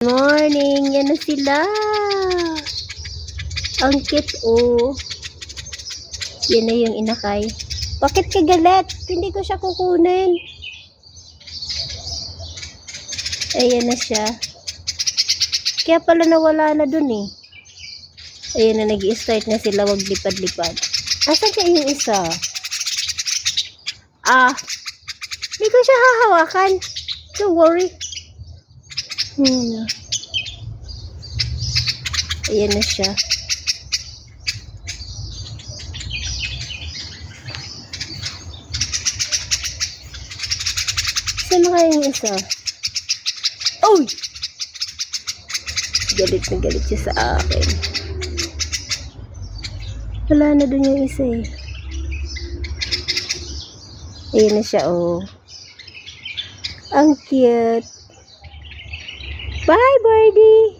Morning, yan na sila. Ang cute, oh. Yan na yung inakay. Bakit ka galit? Hindi ko siya kukunin. Ayan na siya. Kaya pala nawala na dun eh. Ayan na, nag-i-start na sila, wag lipad-lipad. Asan ka yung isa? Hindi ko siya hahawakan. Don't worry. Ayan na siya. Saan na kaya yung isa? Oy! Galit na galit siya sa akin. Wala na dun yung isa eh. Ayan na siya, oh. Ang cute. Bye, birdie!